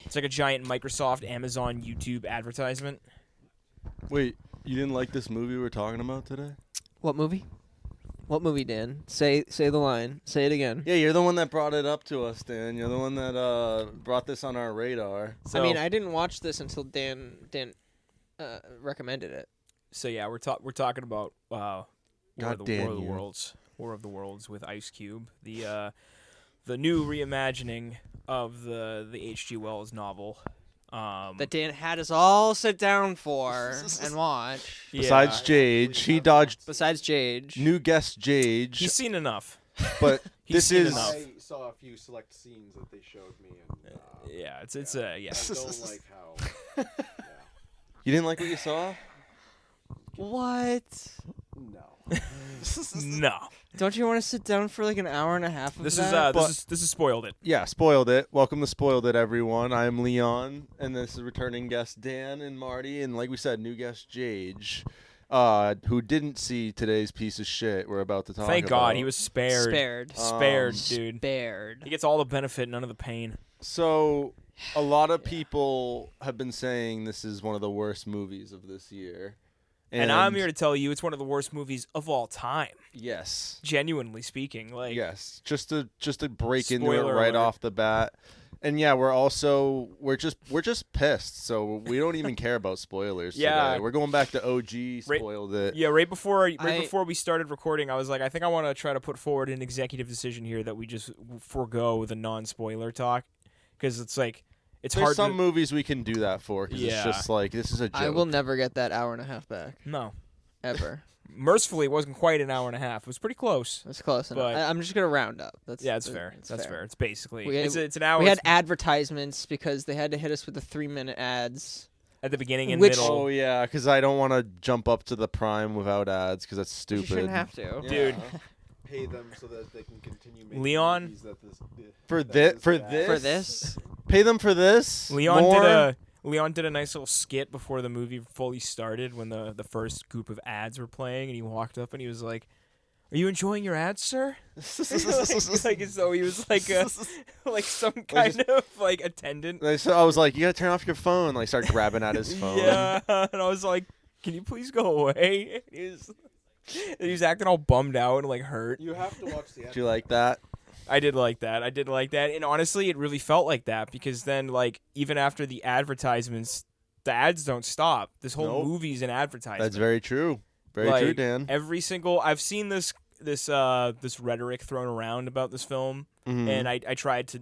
It's like a giant Microsoft, Amazon, YouTube advertisement. Wait, you didn't like this movie we're talking about today? What movie? What movie, Dan? Say the line. Say it again. Yeah, you're the one that brought it up to us, Dan. You're the one that brought this on our radar. I mean, I didn't watch this until Dan recommended it. So yeah, we're talking about War of the Worlds with Ice Cube, the new reimagining of the H.G. Wells novel. That Dan had us all sit down for and watch. Besides Jayge, he dodged. Besides Jayge, new guest Jayge. He's seen enough. But this is. I saw a few select scenes that they showed me, and yeah. I don't like how. Yeah. You didn't like what you saw? what? No. No. Don't you want to sit down for like an hour and a half of This that? is spoiled it. Yeah, spoiled it. Welcome to Spoiled It, everyone. I'm Leon, and this is returning guest Dan and Marty, and like we said, new guest Jayge, who didn't see today's piece of shit we're about to talk about. Thank God he was spared. Spared, dude. Spared. He gets all the benefit, none of the pain. So, a lot of people have been saying this is one of the worst movies of this year. And I'm here to tell you it's one of the worst movies of all time. Yes. Genuinely speaking. Like yes. Just to break into it Spoiler right alert. off the bat. And yeah, we're just pissed, so we don't even care about spoilers Yeah. today. We're going back to OG Spoiled It. Yeah, right before we started recording, I was like, I think I want to try to put forward an executive decision here that we just forego the non-spoiler talk, because it's like it's There's hard. some movies we can do that for, because Yeah. it's just like, this is a joke. I will never get that hour and a half back. No, Ever. mercifully, it wasn't quite an hour and a half. It was pretty close. That's close enough. But- I'm just gonna round up. That's fair. That's fair. It's basically We had- it's an hour. We had advertisements because they had to hit us with the 3-minute ads. at the beginning and which- middle. Oh, yeah, because I don't want to jump up to the Prime without ads, because that's You stupid. shouldn't have to. Yeah. Dude. Pay them so that they can continue making Leon? movies that For that for is bad. this? For this, Pay them for this? Leon did a nice little skit before the movie fully started when the first group of ads were playing, and he walked up and he was like, "Are you enjoying your ads, sir?" like so he was like like some kind of like attendant. So I was like, you gotta turn off your phone. Like, start grabbing at his phone. Yeah, and I was like, "Can you please go away?" And he was acting all bummed out and like hurt. You have to watch the. Did you like that? I did like that. And honestly, it really felt like that, because then, like, even after the advertisements, the ads don't stop. This whole Nope. movie's an advertisement. That's very true. Very Like, true, Dan. Every single I've seen this rhetoric thrown around about this film, Mhm. and I tried to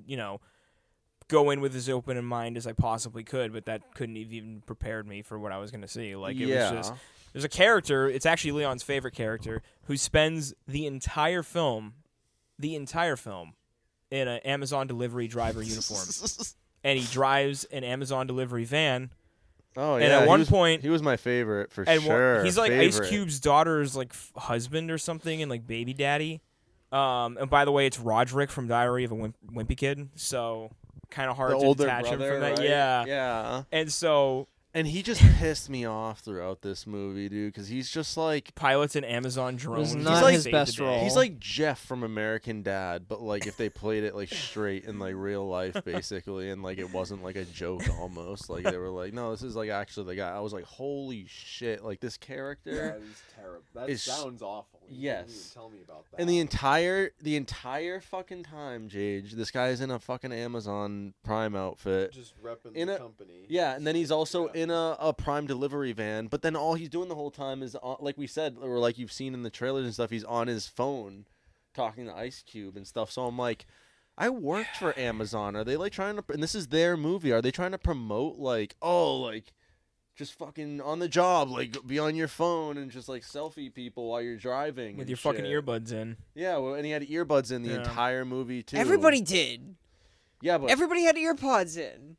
go in with as open a mind as I possibly could, but that couldn't have even prepared me for what I was going to see. Like, it was just there's a character. It's actually Leon's favorite character, who spends the entire film in an Amazon delivery driver uniform, and he drives an Amazon delivery van. Oh, And yeah. at one he was, point- he was my favorite for And sure. he's like favorite. Ice Cube's daughter's like husband or something, and like baby daddy. And by the way, it's Roderick from Diary of a Wimpy Kid, so kind of hard The to older detach him brother, from that. right? Yeah. Yeah. And so And he just pissed me off throughout this movie, dude, because he's just like pilots an Amazon drone. was to not save his the best day. role. he's like Jeff from American Dad, but like if they played it like straight in like real life, basically, and like it wasn't like a joke almost. Like they were like, no, this is like actually the guy. I was like, holy shit! Like this character. That is terrible. That Is- sounds awful. You yes. didn't even tell me about that. And the entire fucking time, Jayge, this guy's in a fucking Amazon Prime outfit. just repping in the a- company. Yeah, and then he's also Yeah. in a Prime delivery van. But then all he's doing the whole time is, like we said, or like you've seen in the trailers and stuff, he's on his phone talking to Ice Cube and stuff. So I'm like, I worked for Amazon. Are they like trying to? And this is their movie. Are they trying to promote like, oh, like just fucking on the job, like be on your phone and just like selfie people while you're driving with and your fucking shit. earbuds in. Yeah, well, and he had earbuds in the Yeah. entire movie too. everybody did. Yeah, but Everybody had earpods in.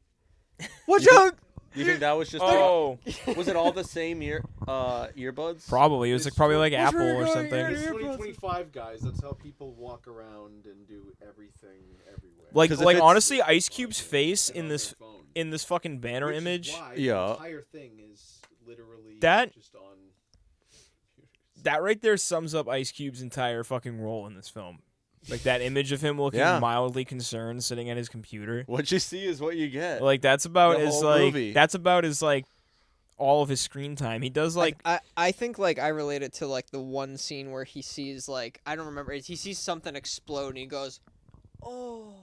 Watch You out! you think that was just? Oh, Was it all the same earbuds? probably it was like probably like What's Apple or going on something. here? It's Earbuds. 2025, guys. That's how people walk around and do everything everywhere. Like 'Cause if like it's- honestly, Ice Cube's face And in on this their phone. in this fucking banner Which is image. why Yeah. The entire thing is literally That- just on. That right there sums up Ice Cube's entire fucking role in this film. Like that image of him looking Yeah. mildly concerned, sitting at his computer. What you see is what you get. Like that's about The as whole like movie. that's about as like all of his screen time. He does like I think like I relate it to like the one scene where he sees like I don't remember he sees something explode and he goes, oh.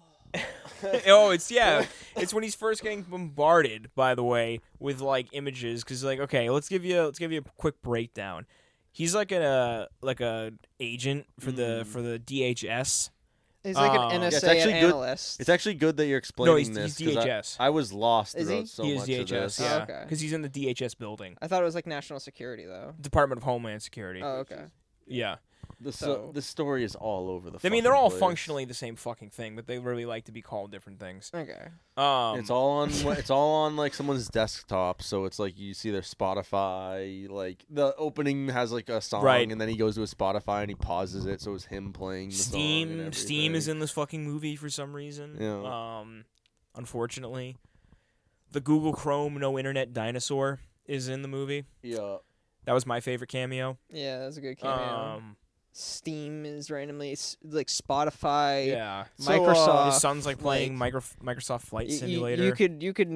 oh, it's when he's first getting bombarded. By the way, with like images, because like okay, let's give you a quick breakdown. He's like a agent for the DHS. He's like an Yeah, NSA it's actually good. analyst. It's actually good that you're explaining he's this. 'Cause DHS. I was lost Is throughout he? so He is much of DHS, this. yeah, Oh, okay. because he's in the DHS building, I thought it was like national security though. Department of Homeland Security. Oh, okay. Yeah, The story is all over the. I mean they're all place. functionally the same fucking thing, but they really like to be called different things. Okay. It's all on like someone's desktop, so it's like you see their Spotify. Like the opening has like a song, Right. and then he goes to his Spotify and he pauses it, so it's him playing the song. And Steam is everything. in this fucking movie for some reason. Yeah. Unfortunately, the Google Chrome no internet dinosaur is in the movie. Yeah. That was my favorite cameo. Yeah, that's a good cameo. Um, Steam is randomly like Spotify. yeah. Microsoft. His son's like playing like, Microsoft Flight You Simulator. you could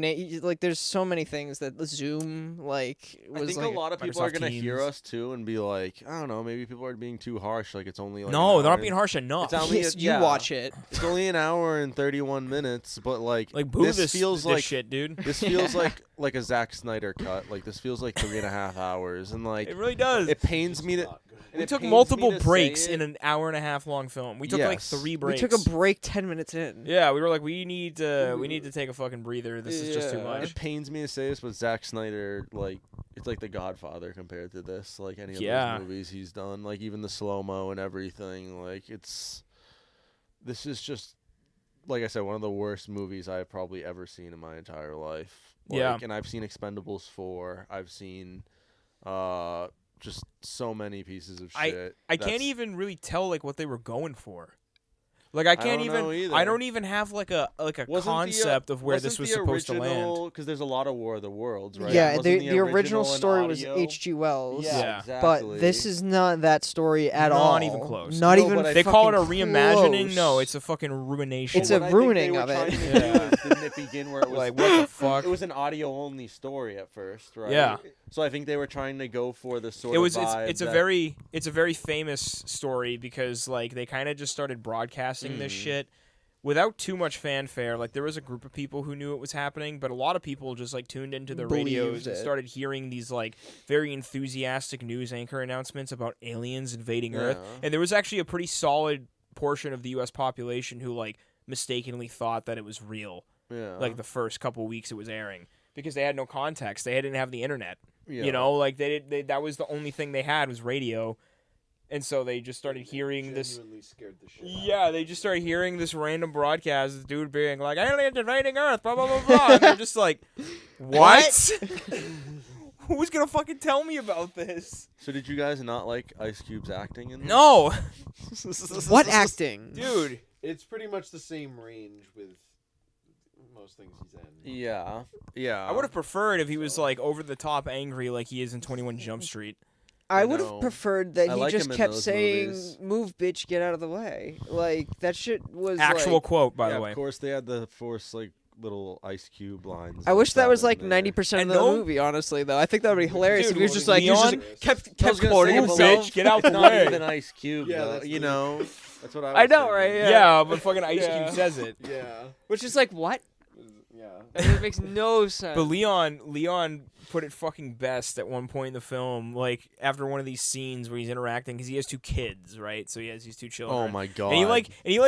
like there's so many things that Zoom like I was think like a lot of people are Microsoft gonna hear Teams. us too and be like, I don't know, maybe people are being too harsh. Like it's only like No, an they're hour not being and- harsh enough. It's only Yes, you yeah. watch it. It's only an hour and 31 minutes, but like Like boo this feels this like shit, dude. this feels like a Zack Snyder cut. Like this feels like 3.5 hours, and like It really does. it pains me to. Not good. and We it took pains multiple me to breaks say in it. an hour and a half long film. We took like Yes. 3 We breaks. took a break 10 minutes in. Yeah, we were like, we need to take a fucking breather. This is just too Yeah. much. It pains me to say this, but Zack Snyder, like, it's like The Godfather compared to this. Like any of Yeah. those movies he's done, like even the slow mo and everything. Like this is just, like I said, one of the worst movies I've probably ever seen in my entire life. Like, Yeah. and I've seen Expendables 4. I've seen, just so many pieces of shit. I can't That's- even really tell like what they were going for. Like I can't don't even know either. I don't even have like a concept of where this was supposed to land. Because there's a lot of War of the Worlds, right? Yeah, Wasn't the original an story was audio? H.G. Wells. Yeah. exactly. But this is not that story at Not all. even close. Not No, even but I They call it a fucking reimagining. close. No, it's a fucking ruination. It's But a what I think ruining they were of it. trying to do Yeah. is, didn't it begin where it was like what the fuck? It was an audio only story at first, right? Yeah. So I think they were trying to go for the sort It was of vibe it's a very famous story because like they kind of just started broadcasting this shit without too much fanfare. Like there was a group of people who knew it was happening, but a lot of people just like tuned into the radios Believed and it. started hearing these like very enthusiastic news anchor announcements about aliens invading Earth. Yeah. And there was actually a pretty solid portion of the US population who like mistakenly thought that it was real. Yeah. Like the first couple weeks it was airing because they had no context. They didn't have the internet. Yeah. You know, like they that was the only thing they had was radio. And so they just started hearing this. Genuinely scared the shit out of Yeah, they just started hearing this random broadcast, this dude being like, aliens invading Earth, blah, blah, blah, blah. And they're just like, what? Who's going to fucking tell me about this? So did you guys not like Ice Cube's acting in this? No. What acting? Dude. It's pretty much the same range with most things he's in. Yeah. Yeah. I would have preferred if he was like over the top angry like he is in 21 Jump Street. I I would know. have preferred that I he like just him in kept those saying, movies. "Move, bitch, get out of the way." Like that shit was Actual like, quote, by yeah, the way. Of course, they had the forced like little Ice Cube lines. I wish that was like in there. 90% of And the no- movie. Honestly, though, I think that would be hilarious Dude, if he was just like, he was Leon- just kept I was gonna quoting say, himself. bitch, get out It's the not way. even Ice Cube, Yeah, though. that's You the- know, that's what I. I was know, thinking. right? Yeah, but fucking Ice Yeah. Cube says it. Yeah. Which is like what? Yeah. It makes no sense. But Leon put it fucking best at one point in the film, like after one of these scenes where he's interacting, because he has 2 kids, right? So he has these 2 children. Oh my god. And he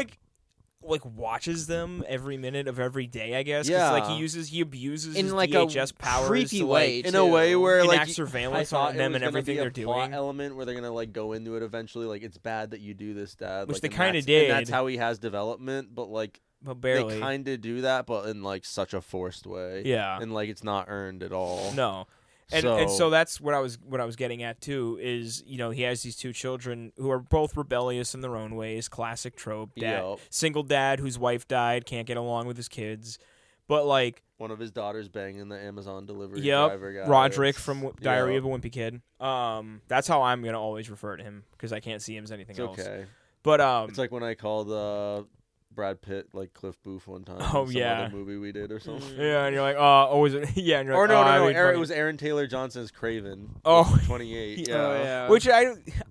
watches them every minute of every day, I guess. 'Cause, Yeah. like he abuses In his like a DHS powers creepy to way, like in a way where enact like I surveillance thought on it them was and gonna everything be a they're plot doing. element where they're gonna like go into it eventually. Like it's bad that you do this, Dad. Which like, they and kinda that's- did. And that's how he has development, but like But barely. they kind of do that, but in like such a forced way. Yeah. And like it's not earned at all. No. And so that's what I was getting at too is, you know, he has these 2 children who are both rebellious in their own ways, classic trope. Yep. Single dad whose wife died, can't get along with his kids. But like One of his daughters banging the Amazon delivery Yep, driver guy. Roderick It's- from Diary yeah. of a Wimpy Kid. That's how I'm gonna always refer to him because I can't see him as anything It's else. okay. But It's like when I called Brad Pitt like Cliff Booth one time. Oh, in some yeah. other movie we did or something. yeah, and you're like, oh, was it? Yeah, and you're Or like, no, oh, no, I no. made It funny. was Aaron Taylor Johnson's Craven. Oh. 28. Yeah. Oh, yeah. Which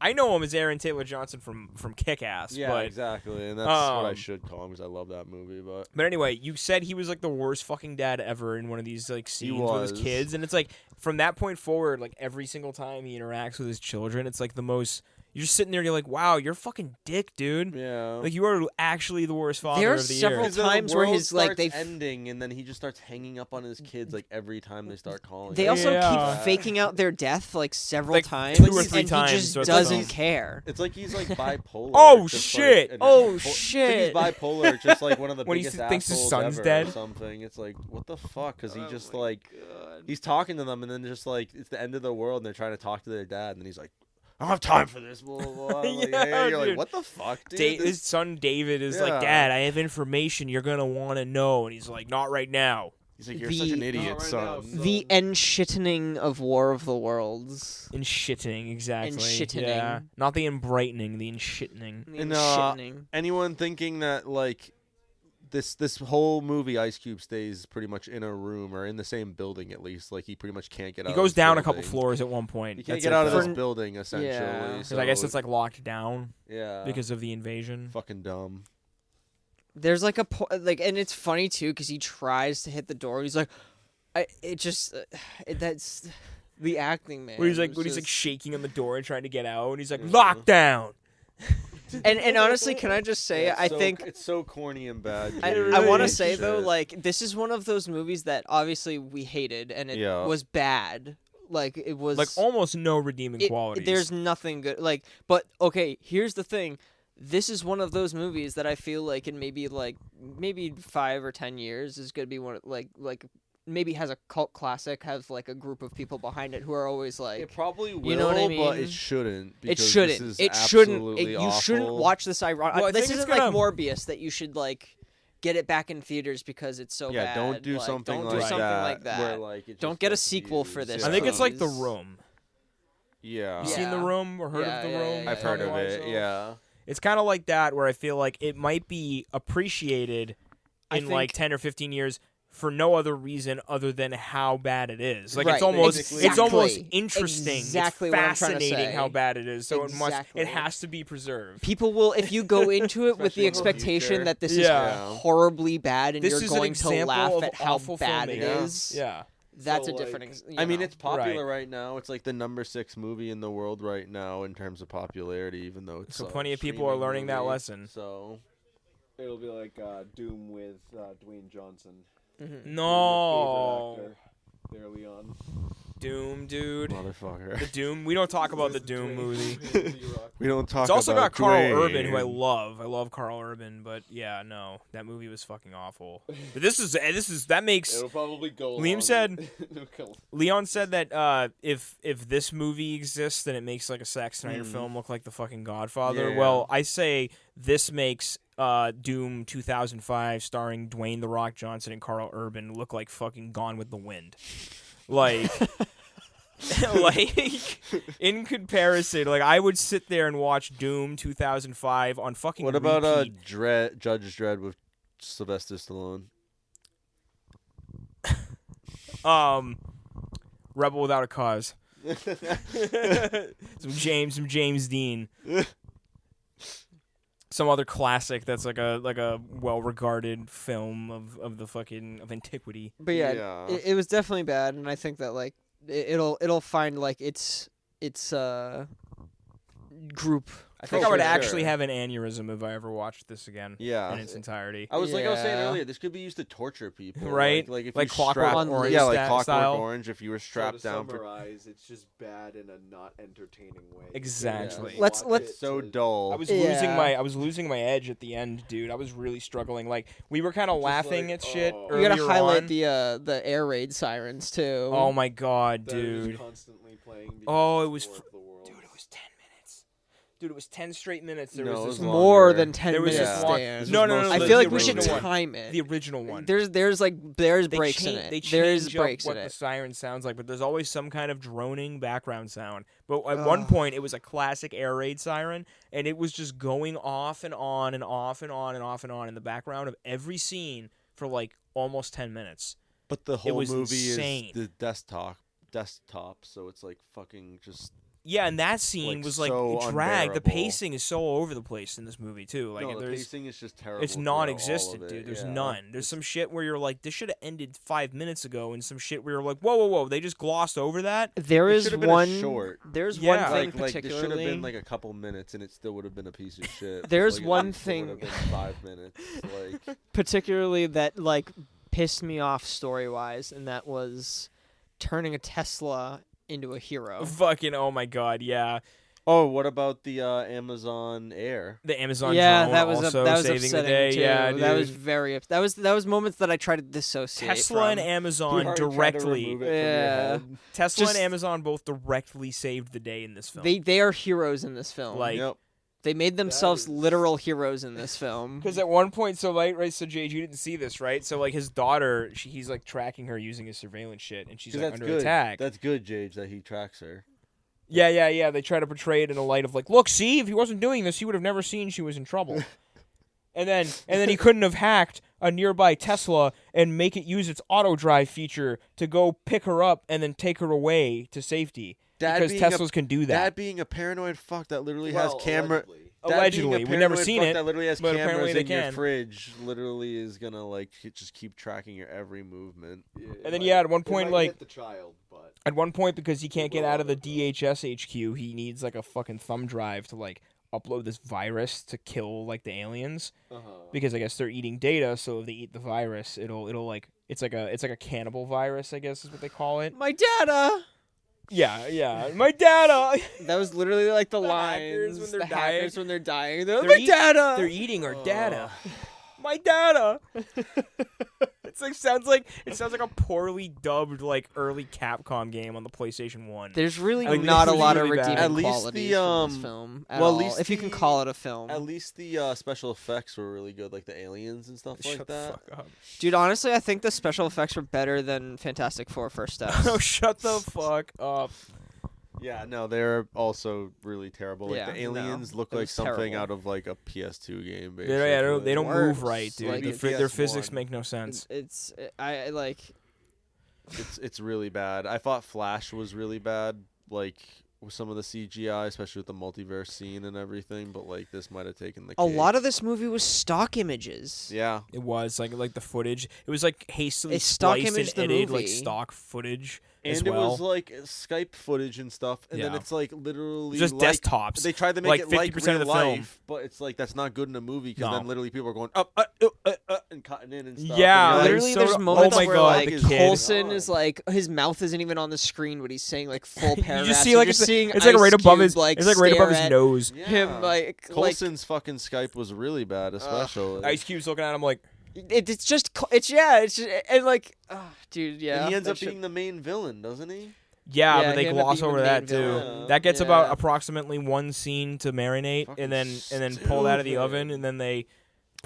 I know him as Aaron Taylor Johnson from Kick-Ass. Yeah, but, exactly, and that's what I um, should call him because I love that movie. But anyway, you said he was like the worst fucking dad ever in one of these like scenes with his was. kids, and it's like from that point forward, like every single time he interacts with his children, it's like the most. You're just sitting there, and you're like, wow, you're a fucking dick, dude. Yeah. Like you are actually the worst father There are of the several year. Because the times where world his like starts they ending, and then he just starts hanging up on his kids like every time they start calling. they him. also Yeah. keep faking out their death like several Like, times, 2 or 3 and times he just throughout the doesn't film. care. It's like he's like bipolar. Oh, just, shit. Like, Oh, it's like shit. he's bipolar, just like one of the When he biggest thinks his assholes son's ever dead? or something. It's like, what the fuck? Because he just my like God. he's talking to them, and then just like it's the end of the world, and they're trying to talk to their dad, and then he's like, I don't have time for this. Blah, blah, blah. Like, Yeah, hey, you're dude. like, what the fuck, dude? His son David is like, Yeah. Dad, I have information you're gonna want to know, and he's like, not right now. He's like, you're such an The- idiot, Not right son. now, The enshittening of War of the Worlds. In shitting, exactly. Enshittening. Yeah, not the embrightening, the enshittening. The And, enshittening. Anyone thinking that like this whole movie, Ice Cube stays pretty much in a room or in the same building at least. Like he pretty much can't get out. He of goes this down a couple building. floors at one point. He can't That's get it out of for this him. building essentially. Yeah. 'Cause I guess it's like locked down yeah, because of the invasion. fucking dumb. There's like like, and it's funny too because he tries to hit the door. He's like, that's the acting, man. When he's like, was when he's like just- shaking on the door and trying to get out, and he's like, Yeah. lockdown. and honestly, can I just say, Yeah, I so- think it's so corny and bad. I dude. want to really say though, Shit. like this is one of those movies that obviously we hated and it Yeah. was bad. Like it was Like almost no redeeming qualities. There's nothing good. Like, but okay, here's the thing. This is one of those movies that I feel like in maybe 5 or 10 years is gonna be one like maybe has a cult classic, has like a group of people behind it who are always like. It probably will, You know what I but mean? it shouldn't. It because shouldn't. This is It shouldn't. absolutely You shouldn't awful. watch this ironic. Well, I this think it's isn't like gonna- Morbius that you should like get it back in theaters because it's so Yeah, bad. don't do Like, something don't like do that. something like that. Where, like, it Don't just get a gets sequel for used. this, I think it's like The please. Room. Yeah. You seen The Yeah. Room or heard Yeah, of The yeah, Room? yeah, yeah. I've heard of Tony it. Wiseau? Yeah. It's kind of like that where I feel like it might be appreciated I in like think- 10 or 15 years for no other reason other than how bad it is. Like Right, it's almost exactly. interesting. Exactly it's what I'm trying to fascinating say. how bad it is. So Exactly. it has to be preserved. People will, if you go into it with the Especially in the expectation future. that this Yeah. is horribly bad and This you're is an going to example laugh of at how awful bad it filmmaking. is, Yeah. that's So, a different. like, I mean, it's Right. popular right now. It's like the number 6 movie in the world right now in terms of popularity, even though it's So a plenty of people are streaming learning that movie. lesson. So It'll be like Doom with Dwayne Johnson. Mhm. No. Your favorite actor there, Leon. Doom, dude. The motherfucker. Doom. We don't talk about the Dwayne- Doom movie. D-Rock. We don't talk It's also about got Carl Dwayne. Urban, who I love. I love Carl Urban, but yeah, no, that movie was fucking awful. But that makes It'll probably go. Liam along said- with- Leon said that if this movie exists, then it makes like a Zack Snyder Mm. film look like the fucking Godfather. Yeah. Well, I say this makes Doom 2005 starring Dwayne The Rock Johnson and Carl Urban look like fucking Gone with the Wind. Like like in comparison, like I would sit there and watch Doom 2005 on fucking What about repeat. Judge Dredd with Sylvester Stallone? Rebel Without a Cause. some James Dean. Some other classic that's like a well-regarded film of the fucking of antiquity. But yeah, Yeah. It was definitely bad, and I think that like it'll find like its group. I think Oh, I would for actually sure. have an aneurysm if I ever watched this again Yeah. in its entirety. I was saying Yeah. earlier, this could be used to torture people, Right? Like if Like you Clockwork strap, Orange yeah, like Clockwork style. Orange. If you were So strapped to down for summarize, it's just bad in a not entertaining way. Exactly. You Let's- watch let's- it so to- dull. I was Yeah. losing my edge at the end, dude. I was really struggling. Like we were kind of Just laughing like, at shit oh. You gotta earlier highlight on. the air raid sirens too. Oh my god, that are just dude. constantly playing Oh, because it was it's War of the Worlds. Dude, it was 10 minutes. Dude, it was 10 straight minutes. There No, was it this was More longer. than 10 There was minutes. this long- Dan. No, no, no, I the feel like we should original one. time it. The original one. There's They breaks in cha- it. They There's change up breaks what in the it. siren sounds like, but there's always some kind of droning background sound. But at one point, it was a classic air raid siren, and it was just going off and on and off and on and off and on in the background of every scene for like almost 10 minutes. But the whole was movie insane. is the desktop, so it's like fucking just. Yeah, and that scene Like, was like so dragged. The unbearable. pacing is so all over the place in this movie too. Like No, the there's pacing is just terrible. it's throughout all non-existent, of it, dude. There's yeah. none. There's some shit where you're like, this should have ended 5 minutes ago, and some shit where you're like, whoa, whoa, whoa, they just glossed over that. There It is should've been a one. short. There's Yeah. one thing Like there should particularly. have been like a couple minutes, and it still would have been a piece of shit. There's Like, at one least it thing- would have been 5 minutes. Like particularly that like pissed me off story wise, and that was turning a Tesla into a hero. Fucking oh my god, yeah. oh, what about the Amazon Air? The Amazon Yeah, drone that was also that was saving upsetting the day. too. Yeah, that was dude. very that was moments that I tried to dissociate Tesla from. and Amazon directly. Yeah. Tesla Just- and Amazon both directly saved the day in this film. They are heroes in this film. Like- Yep. They made themselves is- literal heroes in this film. Because at one point, so right, so Jayge, you didn't see this, right? So like his daughter, he's like tracking her using his surveillance shit, and she's 'Cause like that's under good. attack. That's good, Jayge, that he tracks her. Yeah. They try to portray it in a light of like, look, see, if he wasn't doing this, he would have never seen she was in trouble. and then he couldn't have hacked a nearby Tesla and make it use its auto drive feature to go pick her up and then take her away to safety. Because Teslas can do that. That being a paranoid fuck that literally has camera. Allegedly. That being a Allegedly, we've never paranoid seen fuck it, That literally has but apparently cameras they in your can. fridge. Literally is gonna like just keep tracking your every movement. Yeah, it And then, might- yeah, at one it point, might like- hit the child, but At one point, because he can't get will out of the auto-drive. DHS HQ, he needs like a fucking thumb drive to like upload this virus to kill like the aliens. Because I guess they're eating data, so if they eat the virus, it'll like it's like a cannibal virus, I guess is what they call it. My data. Yeah, my data. That was literally like the, The lines. hackers when they're the dying. hackers when they're dying. They're, They're my eat- data. They're eating our data. My data. It's like sounds like a poorly dubbed like early Capcom game on the PlayStation 1. There's really Like, not a really, lot of really bad. redeeming At least qualities the, from this um, film. At well, at all, least if you can the- call it a film, At least the special effects were really good, like the aliens and stuff Shut like the that. fuck up. dude. Honestly, I think the special effects were better than Fantastic Four: First Steps. Oh, shut the fuck up. Yeah, no, they're also really terrible. Like Yeah, the aliens no, look it like was something terrible. out of like a PS2 game. They Basically. don't, they don't move Worse. right, dude. Like, Their physics PS1. make no sense. It's I like. It's really bad. I thought Flash was really bad, like with some of the CGI, especially with the multiverse scene and everything. But like this might have taken the A cake. lot of this movie was stock images. Yeah, It was like the footage. It was like hastily It's stock spliced image and the edited like movie. stock footage and as it well. was like Skype footage and stuff, and then Yeah. it's like literally Just like, desktops. They tried to make Like it like 50% real of the film. life, but it's like that's not good in a movie because No. then literally people are going and cutting in and stuff. Yeah, and you're like, Literally, so- there's oh moments my where God, like the kid. Coulson is like his mouth isn't even on the screen, but he's saying like full You paragraphs. just see You're like just it's, seeing it's like Ice right above Cube, his like it's like right above stare his at nose. yeah. him like Coulson's fucking Skype was really bad, especially. Ice Cube's looking at him like, it's just and like dude and he ends that up shit- being the main villain, doesn't he? yeah, Yeah, but they he ended up gloss being over the that main too. villain. That gets Yeah. about approximately one scene to marinate, Fucking and then pull that out of the stupid. oven, and then they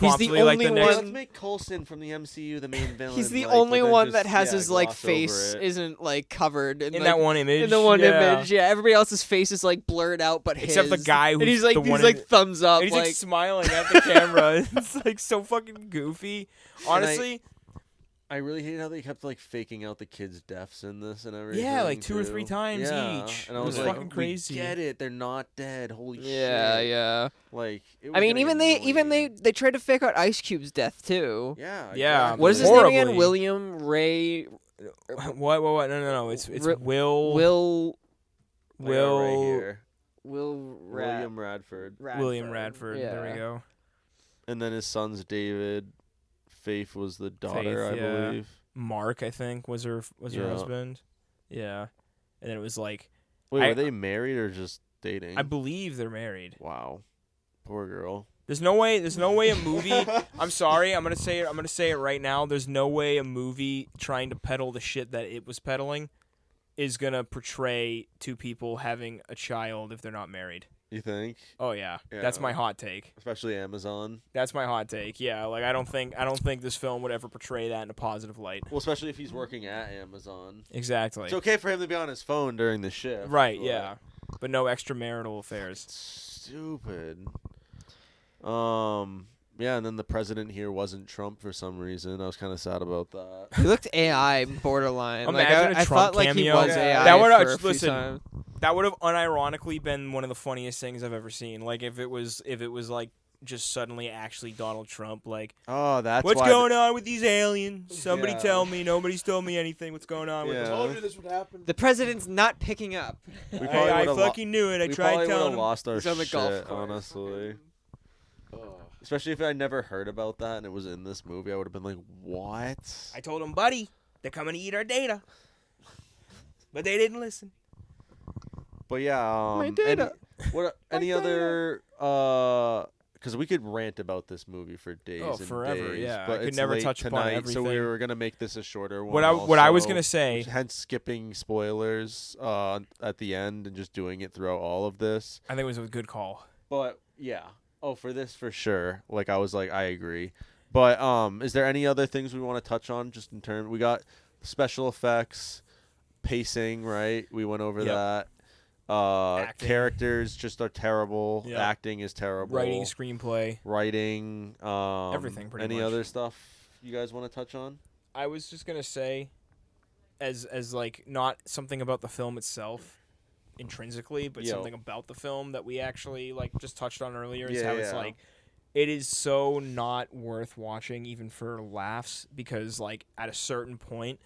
He's the promptly like only the one- next. Let's make Coulson from the MCU the main villain. he's the like, only but then one just, that has yeah, his like gloss over face it. isn't like covered in like, that one image. in the one yeah. image. Yeah, everybody else's face is like blurred out, but Except the his. guy and who's he's like the one in like the- thumbs up. And he's like like smiling at the camera. It's like so fucking goofy. Honestly, I really hate how they kept like faking out the kids' deaths in this and everything. Yeah, like 2 or too. 3 times Yeah. each. And I It was was like, fucking we crazy. get it. They're not dead. Holy yeah, shit. yeah. Like, it was I mean, getting even they annoying. tried to fake out Ice Cube's death too. Yeah. Yeah, exactly. What is his name again? Horribly. William Ray what? No. It's Will. Will I got it right Will. here. William William Radford. William Radford. Yeah. There we go. And then his son's David. Faith was the daughter, Faith, I yeah. believe. Mark, I think, was her Yeah. husband. Yeah, and then it was like Wait, I- were they married or just dating? I believe they're married. Wow. Poor girl. There's no way a movie. I'm sorry. I'm gonna say it right now. There's no way a movie trying to peddle the shit that it was peddling is gonna portray two people having a child if they're not married. You think? Oh yeah. That's my hot take. Especially Amazon. That's my hot take. Yeah, like I don't think this film would ever portray that in a positive light. Well, especially if he's working at Amazon. Exactly. It's okay for him to be on his phone during the shift. Right, but yeah. But no extramarital affairs. Stupid. Yeah, and then the president here wasn't Trump for some reason. I was kind of sad about that. He looked AI borderline. Imagine a I Trump thought like he cameo. was Yeah. AI That would for a few listen. times. That would have unironically been one of the funniest things I've ever seen. Like if it was like just suddenly actually Donald Trump, like Oh, that's what's why going on with these aliens? Somebody Yeah. tell me. Nobody's told me anything. What's going on with Yeah. them? I told you this would happen. The president's not picking up. We I would've fucking knew it. I we tried probably would telling have him. lost our He's on the shit, golf course. honestly. Ugh. Especially if I never heard about that and it was in this movie, I would have been like, "What?" I told him, buddy, they're coming to eat our data. But they didn't listen. But yeah, My data. Any other? Because we could rant about this movie for days Oh, and forever, days, yeah. But I could it's never late touch upon tonight, so we everything. were gonna make this a shorter one. What I was also, gonna say. hence skipping spoilers at the end and just doing it throughout all of this. I think it was a good call. But yeah, for this for sure. Like I was like, I agree. But is there any other things we want to touch on? Just in terms, we got special effects, pacing, right? We went over Yep. that. Acting. Characters just are terrible. Yep. Acting is terrible. Writing, screenplay. Writing, Everything, pretty any much. other stuff you guys want to touch on? I was just gonna say, as like not something about the film itself, intrinsically, but Yo. something about the film that we actually like just touched on earlier is Yeah, how it's yeah. like, it is so not worth watching even for laughs because like at a certain point,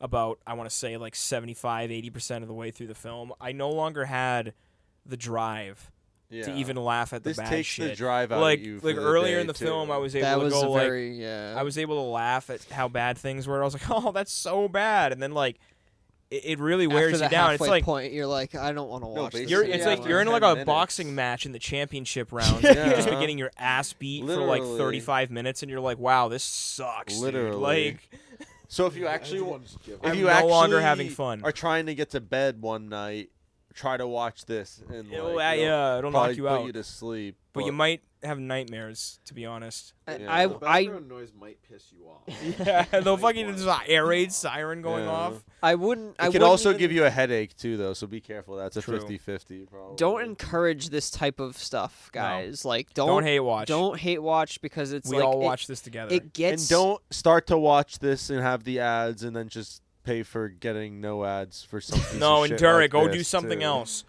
about I want to say like 75-80% of the way through the film, I no longer had the drive Yeah. to even laugh at the this bad takes shit. the drive out like of you. For like the earlier day, in the too. film, I was able That to was go a like. very yeah. I was able to laugh at how bad things were. I was like, "Oh, that's so bad," and then like, it really wears After you the down. It's halfway like point, you're like, I don't want to watch this. basically, it's anymore. like you're in like 10 a minutes. boxing match in the championship rounds. and You've just been Yeah. getting your ass beat for like Literally. 35 minutes, and you're like, "Wow, this sucks." dude." Literally. like So if you actually, Everyone's giving if I'm you no actually longer having fun. are trying to get to bed one night, try to watch this and it'll, like, it'll knock probably you put out. you to sleep. But you might have nightmares, to be honest. Yeah. The I background noise might piss you off. Yeah, the Might fucking wanna- just air raid siren going Yeah. off. I wouldn't. I It could wouldn't also even- give you a headache too, though. So be careful. That's a True. 50-50 probably. Don't encourage this type of stuff, No. guys. Like Don't hate watch. Don't hate watch because it's we like all it- watch this together. It gets And don't start to watch this and have the ads and then just pay for getting no ads for something. no, endure it. Go do something too. else.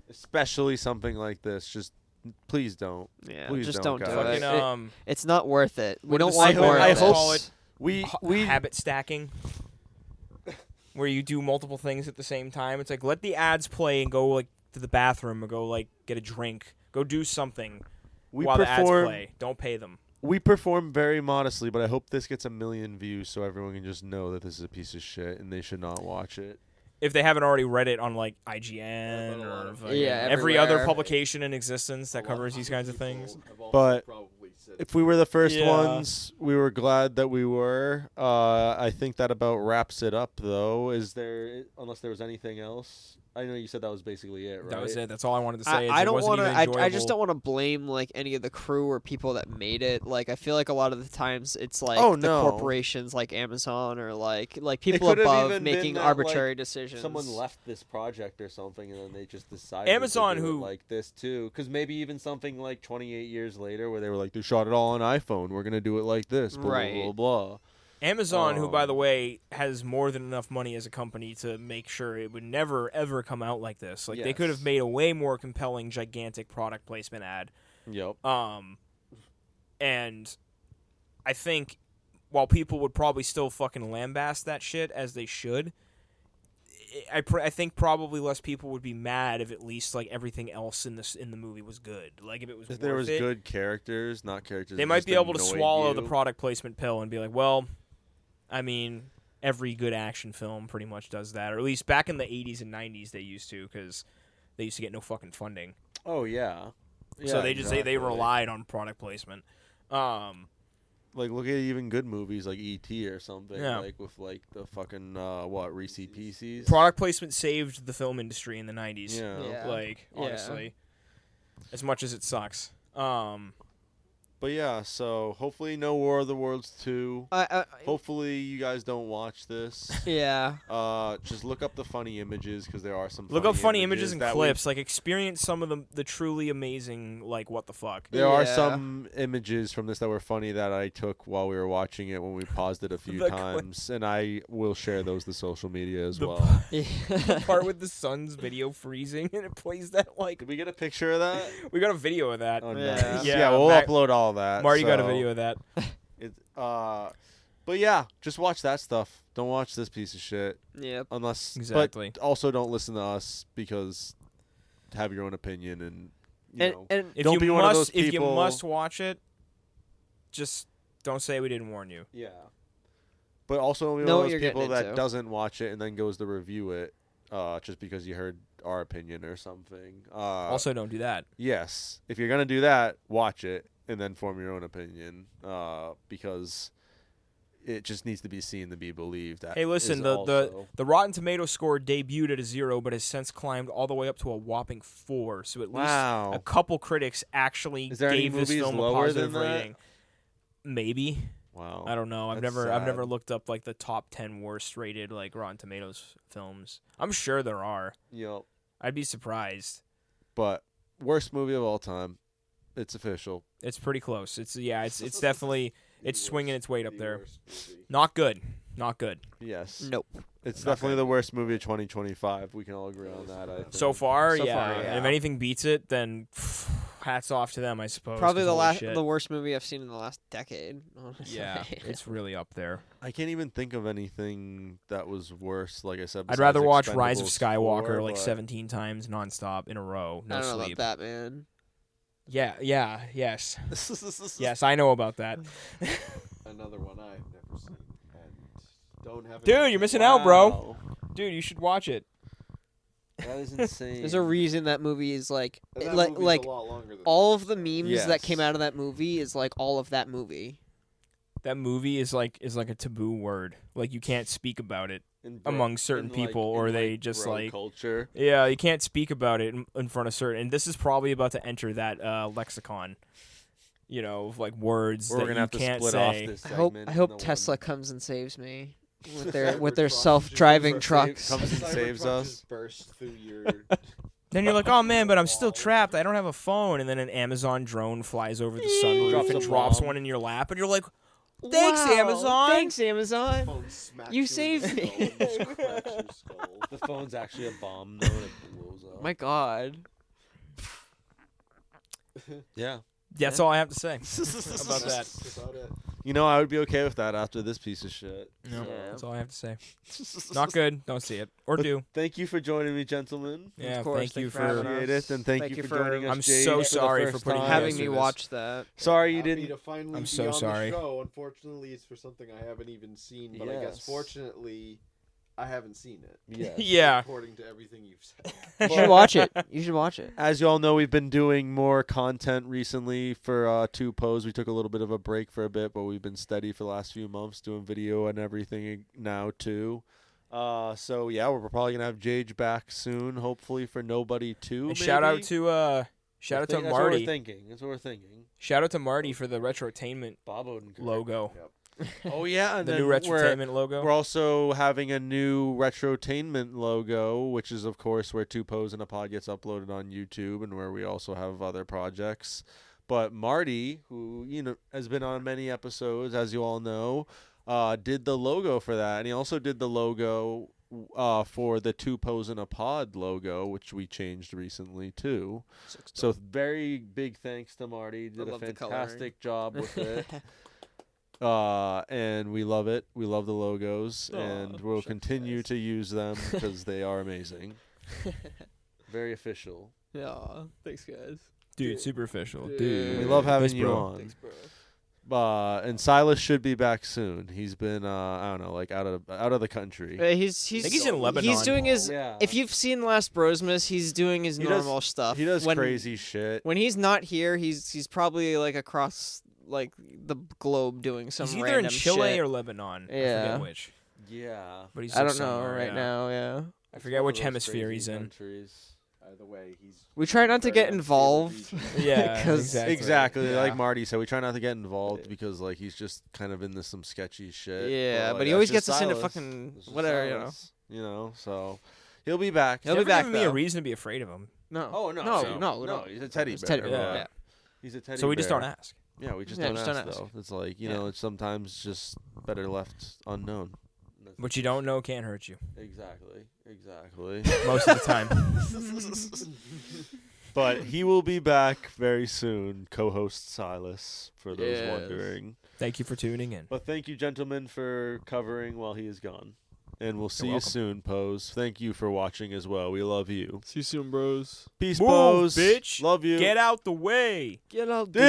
Especially something like this. Just please don't. Yeah, Please just don't, don't do guys. it. Fucking It's not worth it. We what don't the want psycho more I of hope- call this. it? We habit stacking, where you do multiple things at the same time. It's like let the ads play and go like to the bathroom or go like get a drink, go do something we while the ads perform play. Don't pay them. we perform very modestly, but I hope this gets 1 million views so everyone can just know that this is a piece of shit and they should not watch it. If they haven't already read it on like IGN Yeah, but a lot or of- fucking Yeah, every other everywhere. publication in existence that A lot covers these kinds of people things. have also But probably said If we were the first Yeah. ones, we were glad that we were. I think that about wraps it up, though. Is there, unless there was anything else? I know you said that was basically it, right? That was it. That's all I wanted to say. I don't want to. I just don't want to blame like any of the crew or people that made it. Like I feel like a lot of the times it's like Oh, the no. corporations like Amazon or like people could have above even been making that, arbitrary like, decisions. Someone left this project or something, and then they just decided Amazon, to do it who- like this too, because maybe even something like 28 years later, where they were like, they shot it all on iPhone. We're gonna do it like this. Blah, Right. Blah blah blah. Amazon, who by the way has more than enough money as a company to make sure it would never ever come out like this. Like they could have Yes. made a way more compelling, gigantic product placement ad. Yep. And I think while people would probably still fucking lambast that shit as they should, I think probably less people would be mad if at least like everything else in the movie was good. Like if it was If there worth was it, good characters, not characters. they that might just be able to annoyed swallow the you. product placement pill and be like, well, I mean, every good action film pretty much does that, or at least back in the 80s and 90s they used to, because they used to get no fucking funding. Oh yeah. So Yeah, they just they exactly. relied on product placement. Like look at even good movies like E.T. or something. Yeah. Like with like the fucking Reese Pieces. Product placement saved the film industry in the 90s. Yeah. Yeah. Like Yeah. honestly. as much as it sucks. But yeah, so hopefully no War of the Worlds 2. Hopefully you guys don't watch this. Yeah. Just look up the funny images because there are some. Look up funny images and that clips. Like experience some of the truly amazing. Like what the fuck. There are Yeah. some images from this that were funny that I took while we were watching it when we paused it a few The times, and I will share those to social media as The well. Part with the sun's video freezing and it plays that like. Did we get a picture of that? We got a video of that. Oh, Yeah. nice. Yeah, Yeah, we'll Mar- upload all that. Marty got a so video of that. But yeah, just watch that stuff. Don't watch this piece of shit Yep. unless. Exactly. But also don't listen to us because have your own opinion and you know. And If Don't you be must, one of those if you people- must watch it, just don't say we didn't warn you. Yeah. But also don't be Know one what of you're those people getting that into. doesn't watch it and then goes to review it just because you heard our opinion or something. Also, don't do that. Yes. If you're going to do that, watch it and then form your own opinion because it just needs to be seen to be believed. That Hey, listen, is the also- Rotten Tomato score debuted at a 0, but has since climbed all the way up to a whopping 4. So at least Wow. a couple critics actually Is there any gave this movies film a lower positive than that? rating. Maybe. Wow. I don't know. I've That's never sad. looked up like the top 10 worst rated like Rotten Tomatoes films. I'm sure there are. Yep. I'd be surprised. But worst movie of all time. It's official. It's pretty close. It's definitely it's swinging its weight up The there. worst movie. Not good. Not good. Yes. nope. It's Not definitely good. the worst movie of 2025. We can all agree on that. I think. So far, So yeah. far, And yeah. if anything beats it, then hats off to them, I suppose. Probably 'cause holy shit. the worst movie I've seen in the last decade. Honestly. Yeah, it's really up there. I can't even think of anything that was worse. Like I said, I'd rather watch Rise of Expendables Skywalker 4, like but 17 times nonstop in a row, no I don't know sleep. about that, man. Yes. Yes, I know about that. Another one I've never seen and don't have. Dude, any- you're missing out, bro. Wow. Dude, you should watch it. That is insane. There's a reason that movie is like And that like movie's like a lot longer than all of the memes that came Yes. out of that movie is like all of that movie. That movie is like a taboo word. Like you can't speak about it. among certain people, or they just, bro like- culture. Yeah, you can't speak about it in front of certain. And this is probably about to enter that lexicon. You know, of like words We're that gonna you have to can't split say. off this I segment. hope into Tesla one. comes and saves me with Cybertruck their just comes self-driving and trucks. comes and saves Cybertruck us. just bursts through your. Then you're like, oh man, but I'm still trapped. I don't have a phone. And then an Amazon drone flies over the sunroof Drops and a drops bomb. one in your lap, and you're like, thanks, Wow, Amazon. Thanks, Amazon. Phone smacks You in the saved skull me. and just cracks your skull. The phone's actually a bomb, though, and it blows up. My God. Yeah. That's all I have to say about that. That's about it. You know, I would be okay with that after this piece of shit. No, Yeah. that's all I have to say. Not good. Don't see it or But do. Thank you for joining me, gentlemen. Yeah, course, thank you thanks for having for. us. Appreciate it, and thank you for joining us. I'm Jayge, so for the sorry for first putting you time. guys Having through me this. watch that. Sorry you Happy didn't. to finally I'm be so on sorry. the show. Unfortunately, it's for something I haven't even seen, but I guess Yes. fortunately, I haven't seen it. Yes. Yeah. According to everything you've said. You should watch it. You should watch it. As you all know, we've been doing more content recently for Two Pose. We took a little bit of a break for a bit, but we've been steady for the last few months doing video and everything now too. So yeah, we're probably gonna have Jayge back soon, hopefully for Nobody 2. And shout out to shout out to That's what Marty. we're thinking. That's what we're thinking. Shout out to Marty for the retro-tainment Bob Odenkirk. logo. Oh yeah, and The then new retro-tainment logo. We're also having a new retro-tainment logo, which is of course where Two Pose and a Pod gets uploaded on YouTube, and where we also have other projects. But Marty, who has been on many episodes, as you all know, did the logo for that, and he also did the logo for the Two Pose and a Pod logo, which we changed recently too. So very big thanks to Marty. Did a love the fantastic job with it. And we love it. We love the logos, and we'll shucks, continue guys. to use them because they are amazing. Very official. Yeah. Thanks, guys. Dude, super official. Dude. Dude. We love having Thanks, you bro. on. Thanks, bro. And Silas should be back soon. He's been I don't know, like out of the country. He's I think he's in Lebanon. He's doing his. Yeah. If you've seen Last Brosmas, he's doing his He does- normal stuff. He does when, crazy shit. When he's not here, he's probably like across like the globe doing some He's either random in Chile shit. or Lebanon. I Yeah. forget which. Yeah. But he's I like don't know somewhere, right yeah. now. Yeah. I forget which hemisphere he's in. Countries. I the way he's. We try not to very get unstable involved. region. Yeah, 'Cause- Exactly. Yeah. Like Marty said, we try not to get involved because like he's just kind of into some sketchy shit. Yeah, like, but he that's always just gets us into Silas. fucking It's just whatever, Silas, so he'll be back. He'll be Never back, given me a though. reason to be afraid of him. No. Oh no, No. He's a teddy It's bear. teddy bear. Yeah. Yeah. He's a teddy. So we just bear. don't ask. Yeah, we just Yeah, don't just ask don't ask. though. It's like you Yeah. know, it's sometimes just better left unknown. What you don't know can't hurt you. Exactly. Most of the time. But he will be back very soon, co-host Silas, for those Yes. wondering. Thank you for tuning in. But thank you, gentlemen, for covering while he is gone. And we'll see you welcome. soon, Pose. Thank you for watching as well. We love you. See you soon, bros. Peace, Move, Pose. bitch. Love you. Get out the way. Get out. Dan.